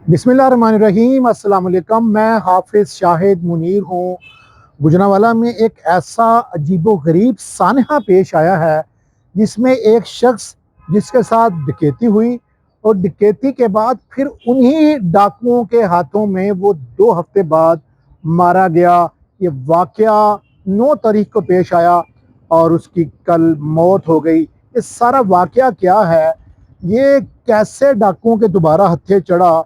बिस्मिल्लाहिर्रहमानिर्रहीम, अस्सलाम वालेकुम। मैं हाफिज़ शाहिद मुनीर हूँ। गुजरांवाला में एक ऐसा अजीबो-गरीब सानहा पेश आया है जिसमें एक शख्स जिसके साथ डकैती हुई और डकैती के बाद फिर उन्हीं डाकुओं के हाथों में वो 2 हफ्ते बाद मारा गया। ये वाक़या 9 तारीख को पेश आया और उसकी कल मौत हो गई। ये सारा वाक़या क्या है? ये कैसे डाकुओं के दोबारा हत्थे चढ़ा?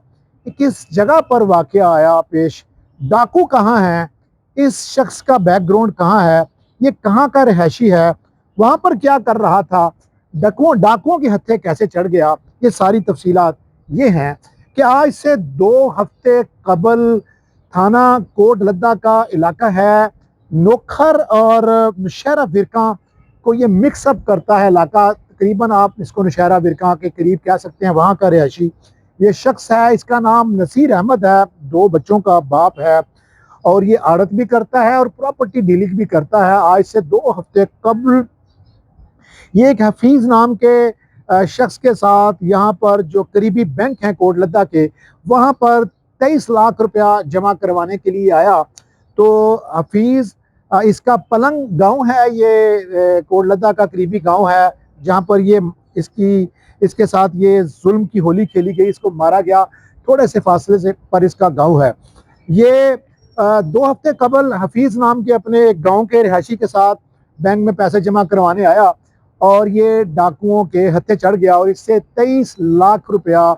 किस जगह पर वाक़या आया पेश? डाकू कहाँ हैं? इस शख्स का बैकग्राउंड कहाँ है? ये कहाँ का रहायशी है? वहाँ पर क्या कर रहा था? डाकुओं के हत्थे कैसे चढ़ गया? ये सारी तफसीलात ये हैं कि आज से 2 हफ्ते कबल थाना कोट लद्दा का इलाका है, नोखर और नौशहरा विरका को ये मिक्सअप करता है इलाका। तकरीबन आप इसको नौशहरा विरका के करीब कह सकते हैं, वहाँ का रहायशी ये शख्स है। इसका नाम नसीर अहमद है, 2 बच्चों का बाप है और ये आड़त भी करता है और प्रॉपर्टी डीलिंग भी करता है। आज से 2 हफ्ते कबल ये एक हफीज़ नाम के शख्स के साथ यहाँ पर जो करीबी बैंक हैं कोट लद्दा के, वहाँ पर 23 लाख रुपया जमा करवाने के लिए आया। तो हफीज़ इसका पलंग गांव है, ये कोट लद्दा का करीबी गांव है जहाँ पर ये इसके साथ ये जुल्म की होली खेली गई, इसको मारा गया। थोड़े से फासले से पर इसका गांव है। ये 2 हफ्ते कबल हफीज़ नाम के अपने एक गांव के रिहायशी के साथ बैंक में पैसे जमा करवाने आया और ये डाकुओं के हत्थे चढ़ गया और इससे 23 लाख रुपया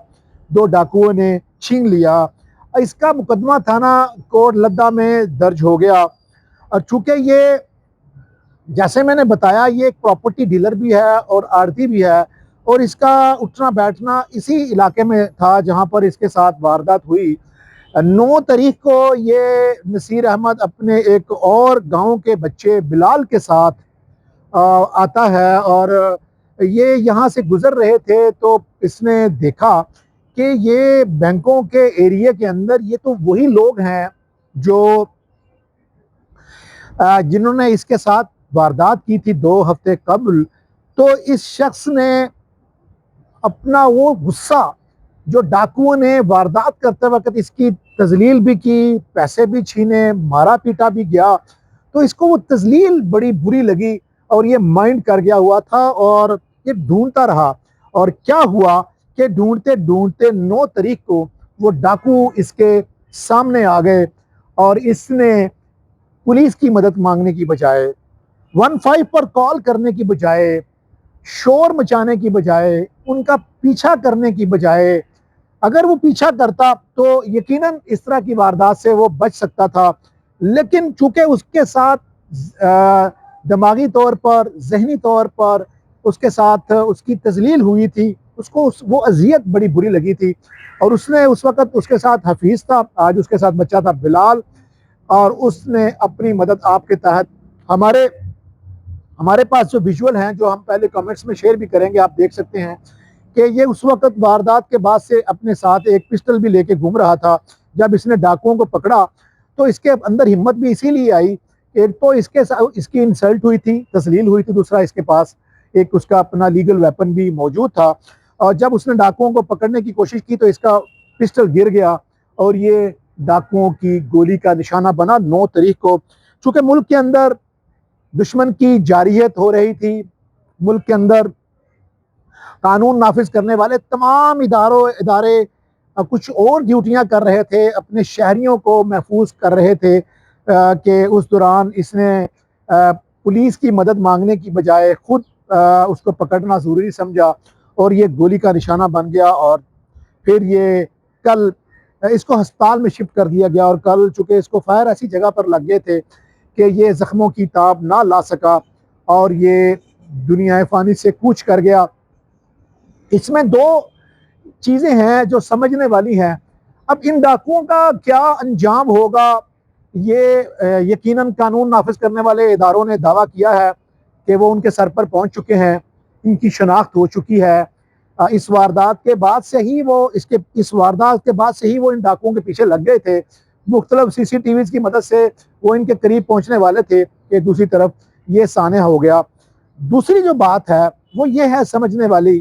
2 डाकुओं ने छीन लिया। इसका मुकदमा थाना कोट लद्दा में दर्ज हो गया और चूंकि ये, जैसे मैंने बताया, ये एक प्रॉपर्टी डीलर भी है और आड़ती भी है और इसका उठना बैठना इसी इलाके में था जहां पर इसके साथ वारदात हुई। 9 तारीख को ये नसीर अहमद अपने एक और गांव के बच्चे बिलाल के साथ आता है और ये यहाँ से गुजर रहे थे तो इसने देखा कि ये बैंकों के एरिया के अंदर ये तो वही लोग हैं जो जिन्होंने इसके साथ वारदात की थी 2 हफ्ते कबल। तो इस शख्स ने अपना वो गुस्सा, जो डाकुओं ने वारदात करते वक्त इसकी तजलील भी की, पैसे भी छीने, मारा पीटा भी गया, तो इसको वो तजलील बड़ी बुरी लगी और ये माइंड कर गया हुआ था और ये ढूंढता रहा। और क्या हुआ कि ढूंढते ढूंढते 9 तारीख को वो डाकू इसके सामने आ गए और इसने पुलिस की मदद मांगने की बजाय, 15 पर कॉल करने की बजाय, शोर मचाने की बजाय, उनका पीछा करने की बजाय, अगर वो पीछा करता तो यकीनन इस तरह की वारदात से वो बच सकता था। लेकिन चूंकि उसके साथ दिमागी तौर पर, जहनी तौर पर उसके साथ उसकी तजलील हुई थी, उसको वो अजियत बड़ी बुरी लगी थी और उसने उस वक़्त, उसके साथ हफीज़ था, आज उसके साथ बच्चा था बिलाल, और उसने अपनी मदद आपके तहत, हमारे हमारे पास जो विजुअल हैं जो हम पहले कमेंट्स में शेयर भी करेंगे, आप देख सकते हैं कि ये उस वक्त वारदात के बाद से अपने साथ एक पिस्टल भी लेके घूम रहा था। जब इसने डाकुओं को पकड़ा तो इसके अंदर हिम्मत भी इसीलिए आई, एक तो इसके साथ इसकी इंसल्ट हुई थी, तस्लील हुई थी, दूसरा इसके पास एक उसका अपना लीगल वेपन भी मौजूद था। और जब उसने डाकुओं को पकड़ने की कोशिश की तो इसका पिस्टल गिर गया और ये डाकुओं की गोली का निशाना बना 9 तारीख को। चूंकि मुल्क के अंदर दुश्मन की जारियत हो रही थी, मुल्क के अंदर कानून नाफिज करने वाले तमाम इदारे कुछ और ड्यूटियां कर रहे थे, अपने शहरियों को महफूज कर रहे थे, कि उस दौरान इसने पुलिस की मदद मांगने की बजाय खुद उसको पकड़ना ज़रूरी समझा और ये गोली का निशाना बन गया। और फिर ये कल इसको अस्पताल में शिफ्ट कर दिया गया और कल चूँकि इसको फायर ऐसी जगह पर लग गए थे कि ये ज़ख्मों की ताब ना ला सका और ये दुनिया फ़ानी से कूच कर गया। इसमें 2 चीज़ें हैं जो समझने वाली हैं। अब इन डाकुओं का क्या अंजाम होगा, ये यकीनन कानून नाफिज करने वाले इदारों ने दावा किया है कि वो उनके सर पर पहुंच चुके हैं, इनकी शनाख्त हो चुकी है। इस वारदात के बाद से ही वो इन डाकुओं के पीछे लग गए थे। मुख्तलिफ CCTV की मदद से वो इनके करीब पहुंचने वाले थे कि दूसरी तरफ ये सानहा हो गया। दूसरी जो बात है वो ये है समझने वाली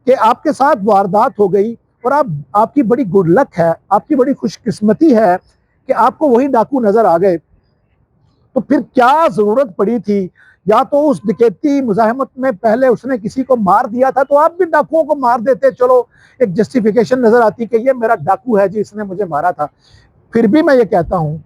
कि आपके साथ वारदात हो गई और आपकी बड़ी गुड लक है, आपकी बड़ी खुशकिस्मती है कि आपको वही डाकू नजर आ गए। तो फिर क्या जरूरत पड़ी थी? या तो उस डकैती मुजाहमत में पहले उसने किसी को मार दिया था तो आप भी डाकुओं को मार देते, चलो एक जस्टिफिकेशन नजर आती कि ये मेरा डाकू है जी, इसने मुझे मारा था। फिर भी मैं ये कहता हूं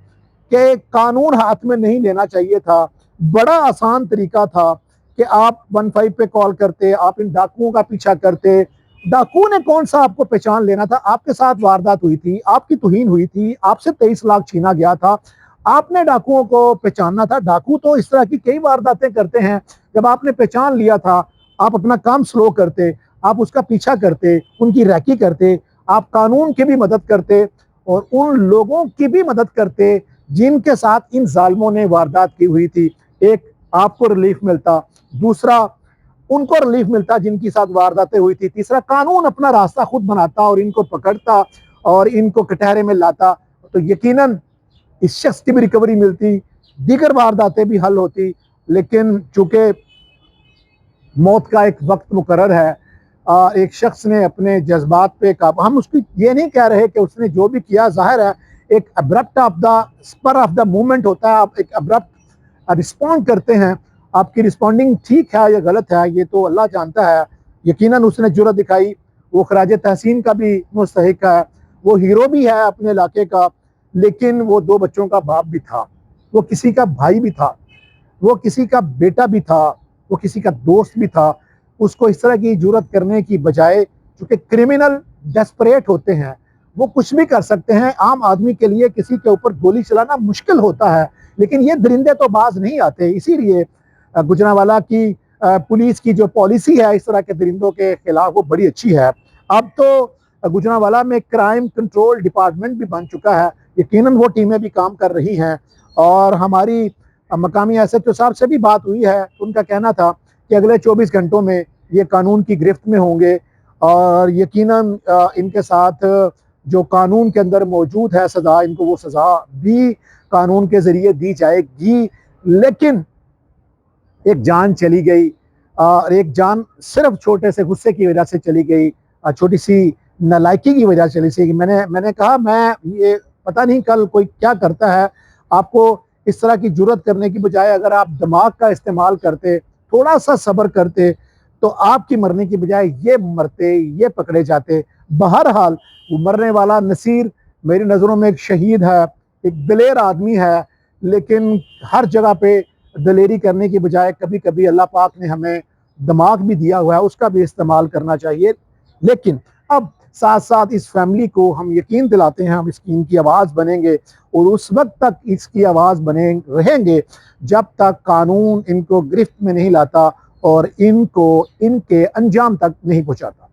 कि कानून हाथ में नहीं लेना चाहिए था। बड़ा आसान तरीका था कि आप 15 पे कॉल करते, आप इन डाकुओं का पीछा करते। डाकू ने कौन सा आपको पहचान लेना था? आपके साथ वारदात हुई थी, आपकी तौहीन हुई थी, आपसे 23 लाख छीना गया था, आपने डाकुओं को पहचानना था। डाकू तो इस तरह की कई वारदातें करते हैं। जब आपने पहचान लिया था, आप अपना काम स्लो करते, आप उसका पीछा करते, उनकी रैकी करते, आप कानून की भी मदद करते और उन लोगों की भी मदद करते जिनके साथ इन जालिमों ने वारदात की हुई थी। एक, आपको रिलीफ मिलता, दूसरा उनको रिलीफ मिलता जिनकी साथ वारदातें हुई थी, तीसरा कानून अपना रास्ता खुद बनाता और इनको पकड़ता और इनको कटहरे में लाता। तो यकीनन इस शख्स की भी रिकवरी मिलती, दीगर वारदातें भी हल होती। लेकिन चूंकि मौत का एक वक्त मुकर्रर है, एक शख्स ने अपने जज्बात पे काबू, हम उसकी ये नहीं कह रहे कि उसने जो भी किया, जाहिर है एक abrupt of the spur of the movement होता है, आप एक अब्रप्ट रिस्पॉन्ड करते हैं। आपकी रिस्पॉन्डिंग ठीक है या गलत है ये तो अल्लाह जानता है। यकीनन उसने जुर्रत दिखाई, वो खराज तहसीन का भी मुस्तहिक है, वो हीरो भी है अपने इलाके का, लेकिन वो 2 बच्चों का बाप भी था, वो किसी का भाई भी था, वो किसी का बेटा भी था, वो किसी का दोस्त भी था। उसको इस तरह की जुर्रत करने की बजाय, चूंकि क्रिमिनल डेस्परेट होते हैं, वो कुछ भी कर सकते हैं। आम आदमी के लिए किसी के ऊपर गोली चलाना मुश्किल होता है, लेकिन ये दरिंदे तो बाज नहीं आते। इसीलिए गुजरांवाला की पुलिस की जो पॉलिसी है इस तरह के दरिंदों के खिलाफ, वो बड़ी अच्छी है। अब तो गुजरांवाला में क्राइम कंट्रोल डिपार्टमेंट भी बन चुका है, यकीनन वो टीमें भी काम कर रही हैं। और हमारी मकामी एसएचओ साहब से भी बात हुई है, उनका कहना था कि अगले 24 घंटों में ये कानून की गिरफ्त में होंगे और यकीनन इनके साथ जो कानून के अंदर मौजूद है सज़ा, इनको वो सज़ा भी कानून के ज़रिए दी जाएगी। लेकिन एक जान चली गई और एक जान सिर्फ छोटे से गुस्से की वजह से चली गई, छोटी सी नालायकी की वजह से चली गई। मैंने कहा, मैं ये पता नहीं कल कोई क्या करता है, आपको इस तरह की जुर्रत करने की बजाय अगर आप दिमाग का इस्तेमाल करते, थोड़ा सा सब्र करते, तो आपकी मरने की बजाय ये मरते, ये पकड़े जाते। बहरहाल वो मरने वाला नसीर मेरी नज़रों में एक शहीद है, एक दिलेर आदमी है, लेकिन हर जगह पे दलेरी करने की बजाय कभी कभी अल्लाह पाक ने हमें दिमाग भी दिया हुआ है, उसका भी इस्तेमाल करना चाहिए। लेकिन अब साथ साथ इस फैमिली को हम यकीन दिलाते हैं, हम इनकी आवाज़ बनेंगे और उस वक्त तक इसकी आवाज़ बने रहेंगे जब तक कानून इनको गिरफ्त में नहीं लाता और इनको इनके अंजाम तक नहीं पहुँचाता।